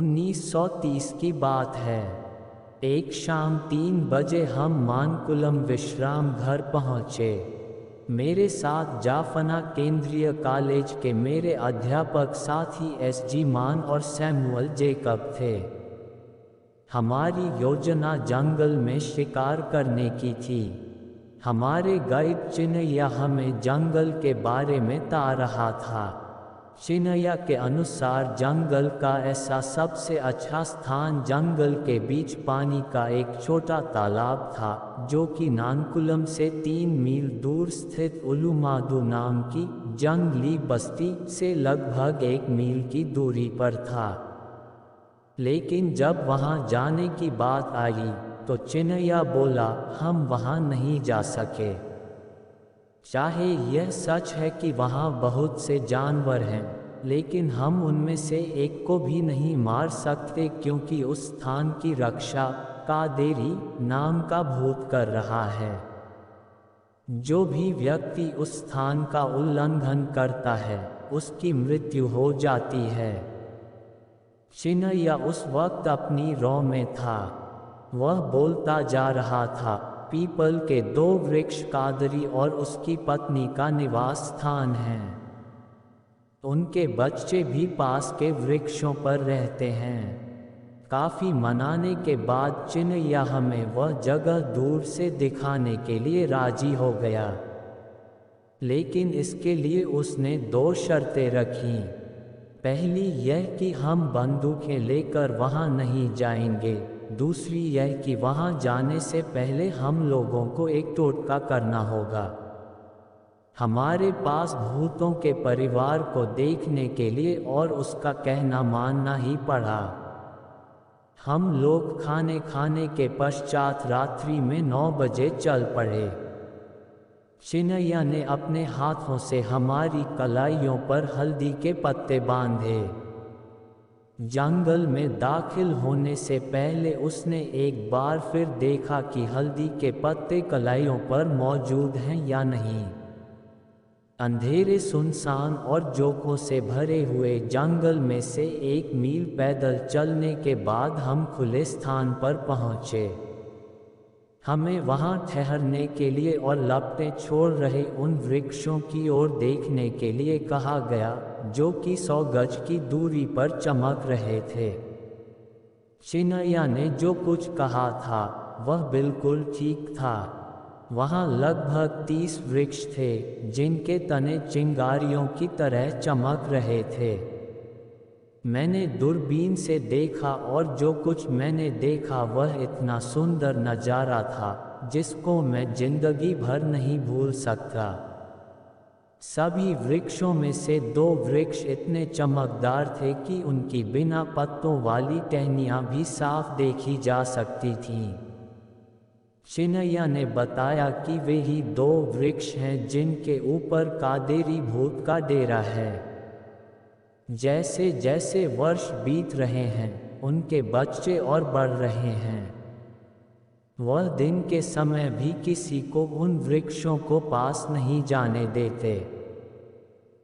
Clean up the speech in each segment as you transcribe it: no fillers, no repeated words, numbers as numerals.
1930 की बात है। एक शाम 3 बजे हम मानकुलम विश्राम घर पहुँचे। मेरे साथ जाफना केंद्रीय कॉलेज के मेरे अध्यापक साथी एस.जी. मान और सैमुअल जेकब थे। हमारी योजना जंगल में शिकार करने की थी। हमारे गाइड चिन्हैया हमें जंगल के बारे में बता रहा था। चिन्हैया के अनुसार जंगल का ऐसा सबसे अच्छा स्थान जंगल के बीच पानी का एक छोटा तालाब था, जो कि नानकुलम से 3 मील दूर स्थित उलुमादू नाम की जंगली बस्ती से लगभग 1 मील की दूरी पर था। लेकिन जब वहां जाने की बात आई तो चिन्हैया बोला, हम वहां नहीं जा सके। चाहे यह सच है कि वहाँ बहुत से जानवर हैं, लेकिन हम उनमें से एक को भी नहीं मार सकते क्योंकि उस स्थान की रक्षा कादेरी नाम का भूत कर रहा है। जो भी व्यक्ति उस स्थान का उल्लंघन करता है, उसकी मृत्यु हो जाती है। चिन्हैया उस वक्त अपनी रॉ में था। वह बोलता जा रहा था, पीपल के 2 वृक्ष कादरी और उसकी पत्नी का निवास स्थान है। उनके बच्चे भी पास के वृक्षों पर रहते हैं। काफ़ी मनाने के बाद चिन्हैया हमें वह जगह दूर से दिखाने के लिए राजी हो गया। लेकिन इसके लिए उसने 2 शर्तें रखीं। पहली यह कि हम बंदूकें लेकर वहां नहीं जाएंगे, दूसरी यह कि वहां जाने से पहले हम लोगों को एक टोटका करना होगा। हमारे पास भूतों के परिवार को देखने के लिए और उसका कहना मानना ही पड़ा। हम लोग खाने के पश्चात रात्रि में 9 बजे चल पड़े। चिन्हैया ने अपने हाथों से हमारी कलाइयों पर हल्दी के पत्ते बांधे। जंगल में दाखिल होने से पहले उसने एक बार फिर देखा कि हल्दी के पत्ते कलाइयों पर मौजूद हैं या नहीं। अंधेरे, सुनसान और जोकों से भरे हुए जंगल में से 1 मील पैदल चलने के बाद हम खुले स्थान पर पहुँचे। हमें वहां ठहरने के लिए और लपटें छोड़ रहे उन वृक्षों की ओर देखने के लिए कहा गया, जो कि 100 गज की दूरी पर चमक रहे थे। चिन्हैया ने जो कुछ कहा था वह बिल्कुल ठीक था। वहां लगभग 30 वृक्ष थे, जिनके तने चिंगारियों की तरह चमक रहे थे। मैंने दूरबीन से देखा और जो कुछ मैंने देखा वह इतना सुंदर नज़ारा था जिसको मैं जिंदगी भर नहीं भूल सकता। सभी वृक्षों में से 2 वृक्ष इतने चमकदार थे कि उनकी बिना पत्तों वाली टहनियाँ भी साफ देखी जा सकती थीं। चिन्हैया ने बताया कि वे ही 2 वृक्ष हैं जिनके ऊपर कादेरी भूत का डेरा है। जैसे जैसे वर्ष बीत रहे हैं, उनके बच्चे और बढ़ रहे हैं। वह दिन के समय भी किसी को उन वृक्षों को पास नहीं जाने देते।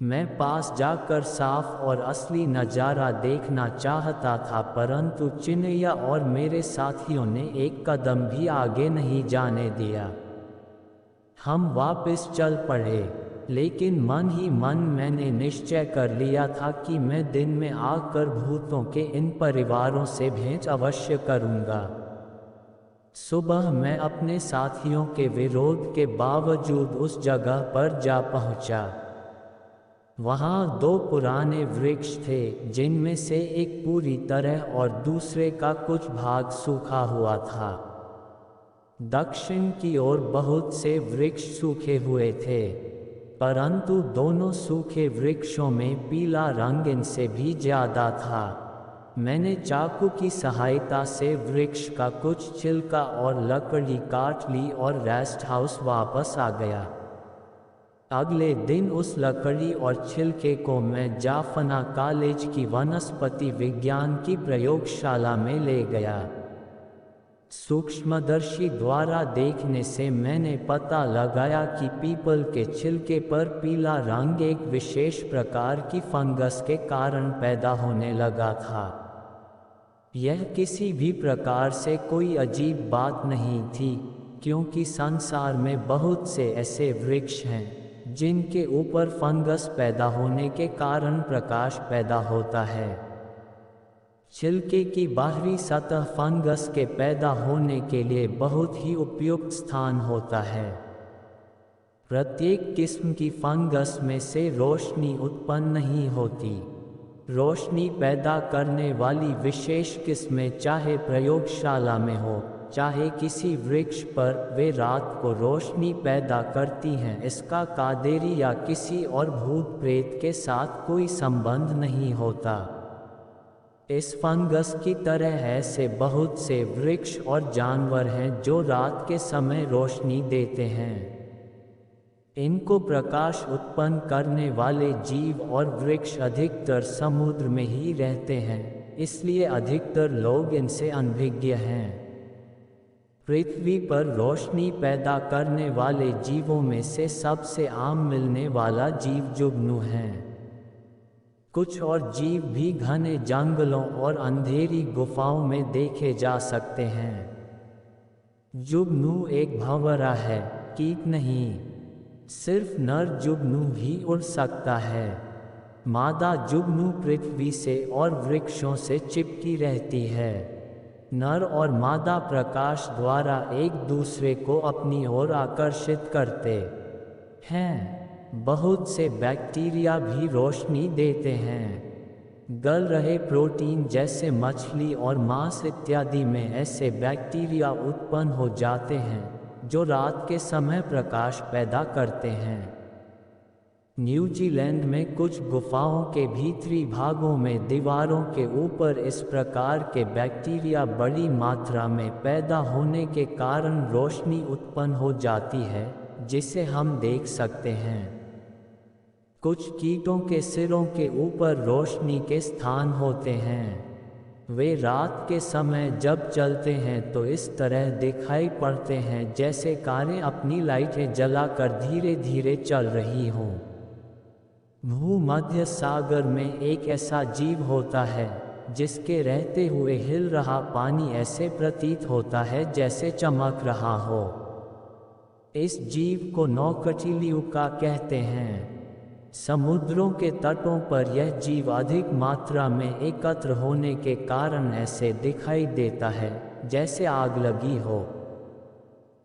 मैं पास जाकर साफ और असली नज़ारा देखना चाहता था, परंतु चिन्हैया और मेरे साथियों ने एक कदम भी आगे नहीं जाने दिया। हम वापस चल पड़े, लेकिन मन ही मन मैंने निश्चय कर लिया था कि मैं दिन में आकर भूतों के इन परिवारों से भेंट अवश्य करूंगा। सुबह मैं अपने साथियों के विरोध के बावजूद उस जगह पर जा पहुंचा। वहां 2 पुराने वृक्ष थे, जिनमें से एक पूरी तरह और दूसरे का कुछ भाग सूखा हुआ था। दक्षिण की ओर बहुत से वृक्ष सूखे हुए थे, परंतु दोनों सूखे वृक्षों में पीला रंग इनसे भी ज्यादा था। मैंने चाकू की सहायता से वृक्ष का कुछ छिलका और लकड़ी काट ली और रेस्ट हाउस वापस आ गया। अगले दिन उस लकड़ी और छिलके को मैं जाफना कॉलेज की वनस्पति विज्ञान की प्रयोगशाला में ले गया। सूक्ष्मदर्शी द्वारा देखने से मैंने पता लगाया कि पीपल के छिलके पर पीला रंग एक विशेष प्रकार की फंगस के कारण पैदा होने लगा था। यह किसी भी प्रकार से कोई अजीब बात नहीं थी, क्योंकि संसार में बहुत से ऐसे वृक्ष हैं जिनके ऊपर फंगस पैदा होने के कारण प्रकाश पैदा होता है। छिलके की बाहरी सतह फंगस के पैदा होने के लिए बहुत ही उपयुक्त स्थान होता है। प्रत्येक किस्म की फंगस में से रोशनी उत्पन्न नहीं होती। रोशनी पैदा करने वाली विशेष किस्में चाहे प्रयोगशाला में हो चाहे किसी वृक्ष पर, वे रात को रोशनी पैदा करती हैं। इसका कादेरी या किसी और भूत प्रेत के साथ कोई संबंध नहीं होता। इस फंगस की तरह ऐसे बहुत से वृक्ष और जानवर हैं जो रात के समय रोशनी देते हैं। इनको प्रकाश उत्पन्न करने वाले जीव और वृक्ष अधिकतर समुद्र में ही रहते हैं, इसलिए अधिकतर लोग इनसे अनभिज्ञ हैं। पृथ्वी पर रोशनी पैदा करने वाले जीवों में से सबसे आम मिलने वाला जीव जुगनू है। कुछ और जीव भी घने जंगलों और अंधेरी गुफाओं में देखे जा सकते हैं। जुगनू एक भंवरा है, कीट नहीं। सिर्फ नर जुगनू ही उड़ सकता है। मादा जुगनू पृथ्वी से और वृक्षों से चिपकी रहती है। नर और मादा प्रकाश द्वारा एक दूसरे को अपनी ओर आकर्षित करते हैं। बहुत से बैक्टीरिया भी रोशनी देते हैं। गल रहे प्रोटीन जैसे मछली और मांस इत्यादि में ऐसे बैक्टीरिया उत्पन्न हो जाते हैं जो रात के समय प्रकाश पैदा करते हैं। न्यूजीलैंड में कुछ गुफाओं के भीतरी भागों में दीवारों के ऊपर इस प्रकार के बैक्टीरिया बड़ी मात्रा में पैदा होने के कारण रोशनी उत्पन्न हो जाती है, जिसे हम देख सकते हैं। कुछ कीटों के सिरों के ऊपर रोशनी के स्थान होते हैं। वे रात के समय जब चलते हैं तो इस तरह दिखाई पड़ते हैं जैसे कारें अपनी लाइटें जलाकर धीरे धीरे चल रही हों। भूमध्य सागर में एक ऐसा जीव होता है जिसके रहते हुए हिल रहा पानी ऐसे प्रतीत होता है जैसे चमक रहा हो। इस जीव को नौकटिलियुका कहते हैं। समुद्रों के तटों पर यह जीव अधिक मात्रा में एकत्र होने के कारण ऐसे दिखाई देता है जैसे आग लगी हो।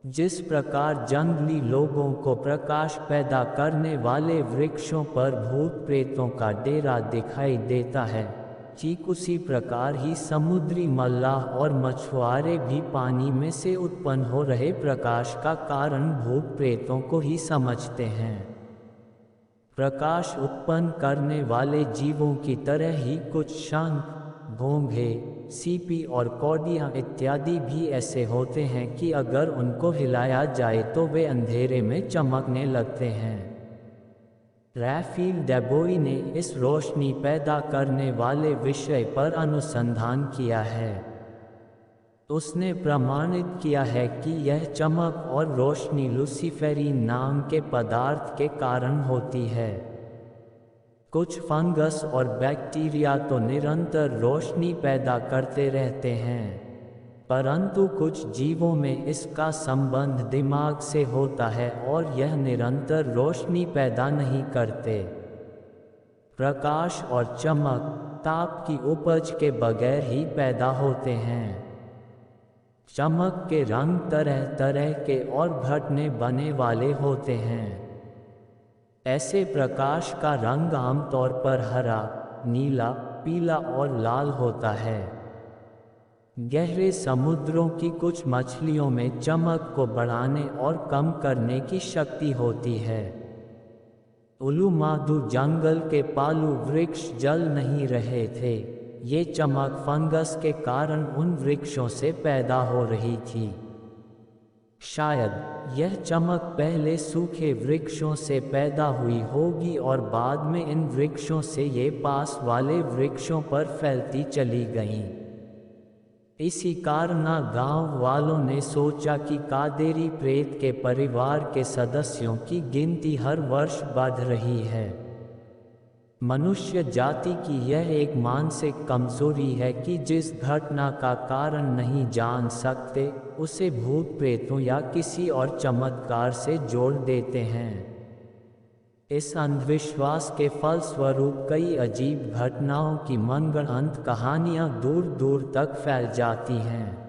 जिस प्रकार जंगली लोगों को प्रकाश पैदा करने वाले वृक्षों पर भूत प्रेतों का डेरा दिखाई देता है, ठीक उसी प्रकार ही समुद्री मल्लाह और मछुआरे भी पानी में से उत्पन्न हो रहे प्रकाश का कारण भूत प्रेतों को ही समझते हैं। प्रकाश उत्पन्न करने वाले जीवों की तरह ही कुछ शंख, घोंघे, सीपी और कौड़ियाँ इत्यादि भी ऐसे होते हैं कि अगर उनको हिलाया जाए तो वे अंधेरे में चमकने लगते हैं। रैफील डेबोई ने इस रोशनी पैदा करने वाले विषय पर अनुसंधान किया है। उसने प्रमाणित किया है कि यह चमक और रोशनी लुसिफेरीन नाम के पदार्थ के कारण होती है। कुछ फंगस और बैक्टीरिया तो निरंतर रोशनी पैदा करते रहते हैं, परंतु कुछ जीवों में इसका संबंध दिमाग से होता है और यह निरंतर रोशनी पैदा नहीं करते। प्रकाश और चमक ताप की उपज के बगैर ही पैदा होते हैं। चमक के रंग तरह तरह के और घटने बने वाले होते हैं। ऐसे प्रकाश का रंग आमतौर पर हरा, नीला, पीला और लाल होता है। गहरे समुद्रों की कुछ मछलियों में चमक को बढ़ाने और कम करने की शक्ति होती है। उलुमादू जंगल के पालू वृक्ष जल नहीं रहे थे। ये चमक फंगस के कारण उन वृक्षों से पैदा हो रही थी। शायद यह चमक पहले सूखे वृक्षों से पैदा हुई होगी और बाद में इन वृक्षों से ये पास वाले वृक्षों पर फैलती चली गईं। इसी कारण गांव वालों ने सोचा कि कादेरी प्रेत के परिवार के सदस्यों की गिनती हर वर्ष बढ़ रही है। मनुष्य जाति की यह एक मानसिक कमजोरी है कि जिस घटना का कारण नहीं जान सकते उसे भूत प्रेतों या किसी और चमत्कार से जोड़ देते हैं। इस अंधविश्वास के फलस्वरूप कई अजीब घटनाओं की मनगढ़ंत कहानियां दूर दूर तक फैल जाती हैं।